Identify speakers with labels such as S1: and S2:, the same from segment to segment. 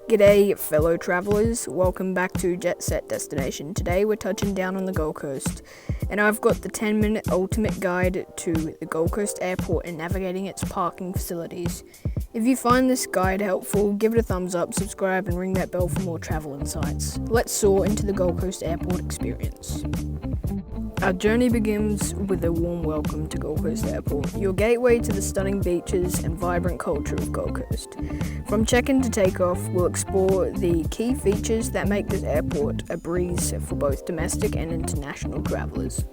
S1: G'day fellow travellers, welcome back to Jet Set Destination. Today we're touching down on the Gold Coast, and I've got the 10-minute ultimate guide to the Gold Coast Airport and navigating its parking facilities. If you find this guide helpful, give it a thumbs up, subscribe and ring that bell for more travel insights. Let's soar into the Gold Coast Airport experience. Our journey begins with a warm welcome to Gold Coast Airport, your gateway to the stunning beaches and vibrant culture of Gold Coast. From check-in to takeoff, we'll explore the key features that make this airport a breeze for both domestic and international travellers.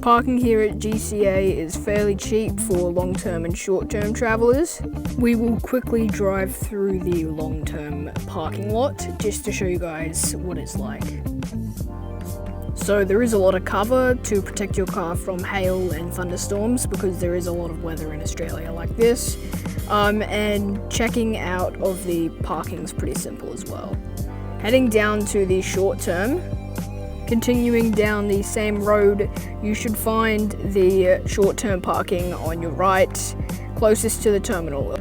S1: Parking here at GCA is fairly cheap for long-term and short-term travellers. We will quickly drive through the long-term parking lot just to show you guys what it's like. So there is a lot of cover to protect your car from hail and thunderstorms because there is a lot of weather in Australia like this. And checking out of the parking is pretty simple as well. Heading down to the short term, continuing down the same road, you should find the short term parking on your right, closest to the terminal.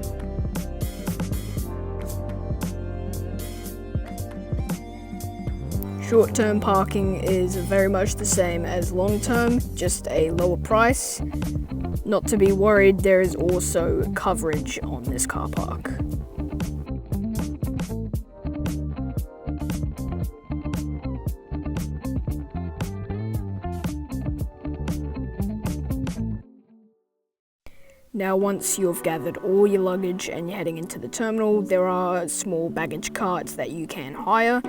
S1: Short-term parking is very much the same as long-term, just a lower price. Not to be worried, there is also coverage on this car park. Now once you've gathered all your luggage and you're heading into the terminal, there are small baggage carts that you can hire.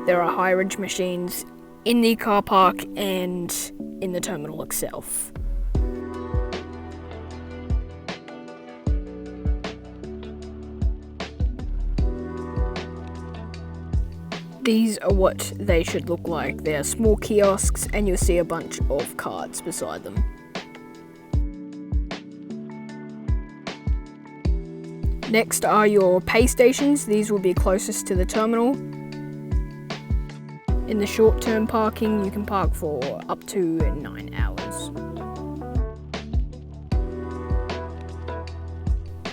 S1: There are hireage machines in the car park and in the terminal itself. These are what they should look like. They are small kiosks and you'll see a bunch of carts beside them. Next are your pay stations. These will be closest to the terminal. In the short-term parking, you can park for up to 9 hours.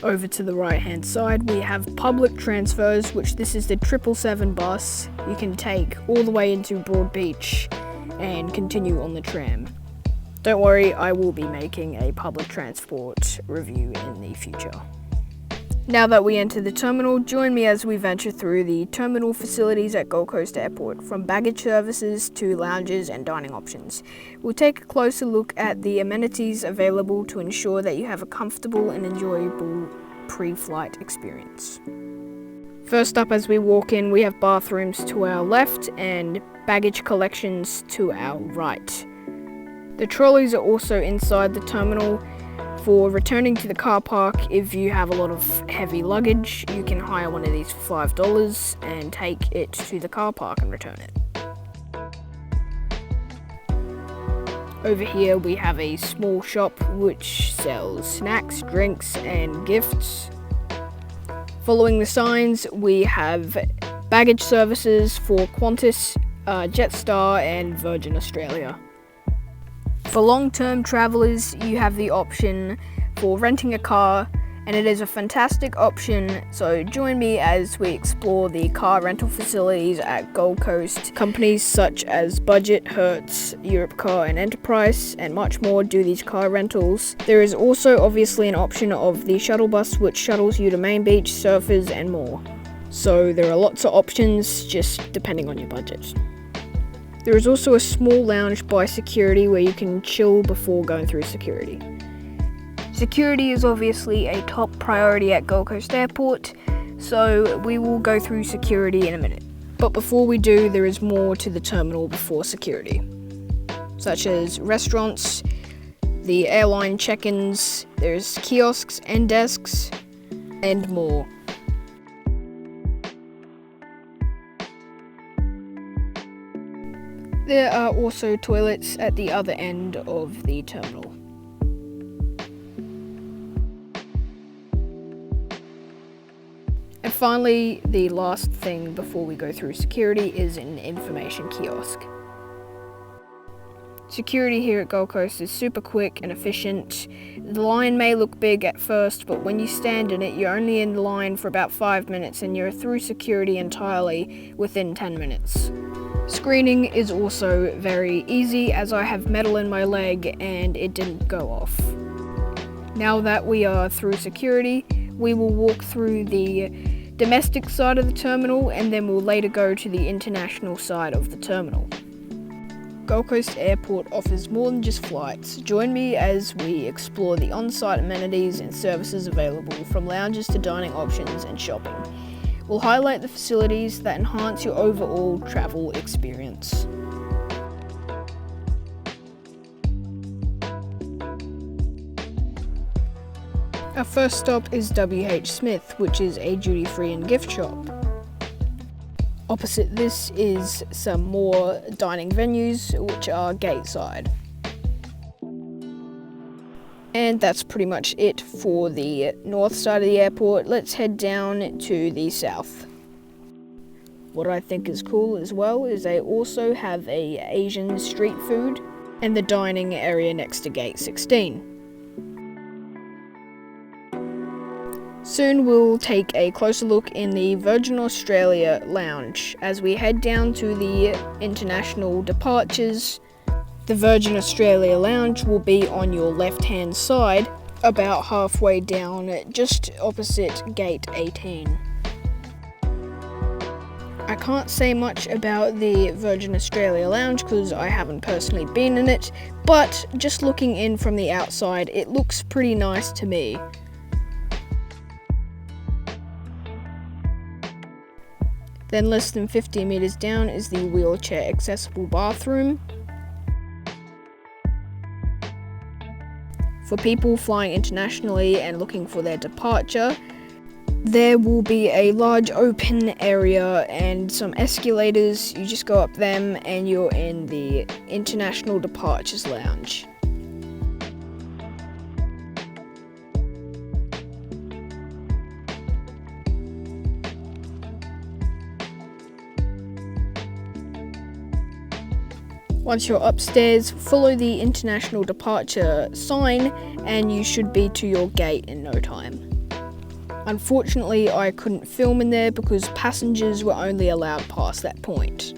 S1: Over to the right-hand side, we have public transfers, which this is the 777 bus. You can take all the way into Broadbeach and continue on the tram. Don't worry, I will be making a public transport review in the future. Now that we enter the terminal, join me as we venture through the terminal facilities at Gold Coast Airport, from baggage services to lounges and dining options. We'll take a closer look at the amenities available to ensure that you have a comfortable and enjoyable pre-flight experience. First up, as we walk in, we have bathrooms to our left and baggage collections to our right. The trolleys are also inside the terminal. For returning to the car park, if you have a lot of heavy luggage, you can hire one of these for $5 and take it to the car park and return it. Over here we have a small shop which sells snacks, drinks and gifts. Following the signs, we have baggage services for Qantas, Jetstar and Virgin Australia. For long-term travellers, you have the option for renting a car, and it is a fantastic option, so join me as we explore the car rental facilities at Gold Coast. Companies such as Budget, Hertz, Europcar and Enterprise and much more do these car rentals. There is also obviously an option of the shuttle bus which shuttles you to Main Beach, Surfers and more. So there are lots of options, just depending on your budget. There is also a small lounge by security where you can chill before going through security. Security is obviously a top priority at Gold Coast Airport, so we will go through security in a minute. But before we do, there is more to the terminal before security, such as restaurants, the airline check-ins, there's kiosks and desks, and more. There are also toilets at the other end of the terminal. And finally, the last thing before we go through security is an information kiosk. Security here at Gold Coast is super quick and efficient. The line may look big at first, but when you stand in it, you're only in the line for about 5 minutes and you're through security entirely within 10 minutes. Screening is also very easy as I have metal in my leg and it didn't go off. Now that we are through security, we will walk through the domestic side of the terminal and then we'll later go to the international side of the terminal. Gold Coast Airport offers more than just flights. Join me as we explore the on-site amenities and services available, from lounges to dining options and shopping. We'll highlight the facilities that enhance your overall travel experience. Our first stop is WH Smith, which is a duty-free and gift shop. Opposite this is some more dining venues, which are gateside. And that's pretty much it for the north side of the airport. Let's head down to the south. What I think is cool as well is they also have a Asian street food and the dining area next to gate 16. Soon we'll take a closer look in the Virgin Australia lounge as we head down to the international departures. The Virgin Australia lounge will be on your left hand side, about halfway down, just opposite gate 18. I can't say much about the Virgin Australia lounge because I haven't personally been in it, but just looking in from the outside, it looks pretty nice to me. Then less than 50 meters down is the wheelchair accessible bathroom. For people flying internationally and looking for their departure, there will be a large open area and some escalators. You just go up them and you're in the International Departures Lounge. Once you're upstairs, follow the international departure sign and you should be to your gate in no time. Unfortunately, I couldn't film in there because passengers were only allowed past that point.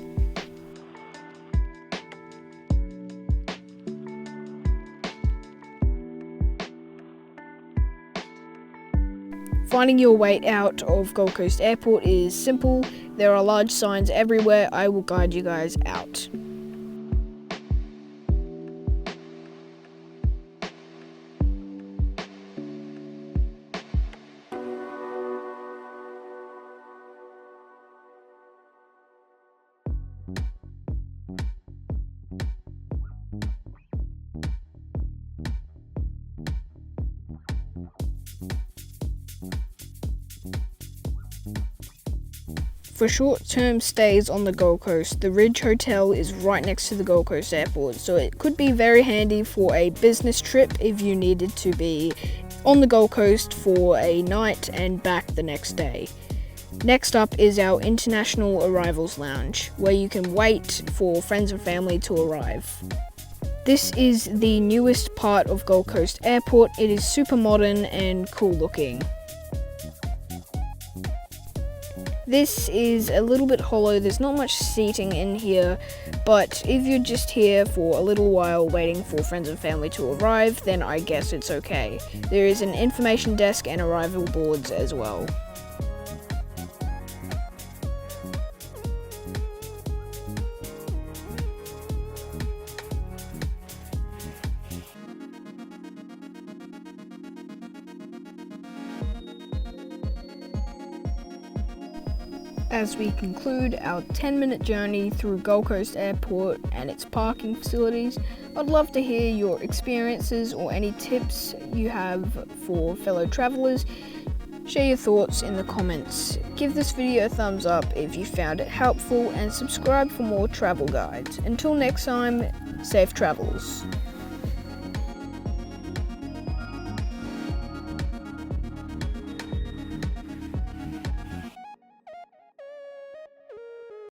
S1: Finding your way out of Gold Coast Airport is simple. There are large signs everywhere. I will guide you guys out. For short-term stays on the Gold Coast, the Ridge Hotel is right next to the Gold Coast Airport, so it could be very handy for a business trip if you needed to be on the Gold Coast for a night and back the next day. Next up is our International Arrivals Lounge, where you can wait for friends and family to arrive. This is the newest part of Gold Coast Airport. It is super modern and cool looking. This is a little bit hollow, there's not much seating in here, but if you're just here for a little while waiting for friends and family to arrive, then I guess it's okay. There is an information desk and arrival boards as well. As we conclude our 10-minute journey through Gold Coast Airport and its parking facilities, I'd love to hear your experiences or any tips you have for fellow travellers. Share your thoughts in the comments. Give this video a thumbs up if you found it helpful, and subscribe for more travel guides. Until next time, safe travels.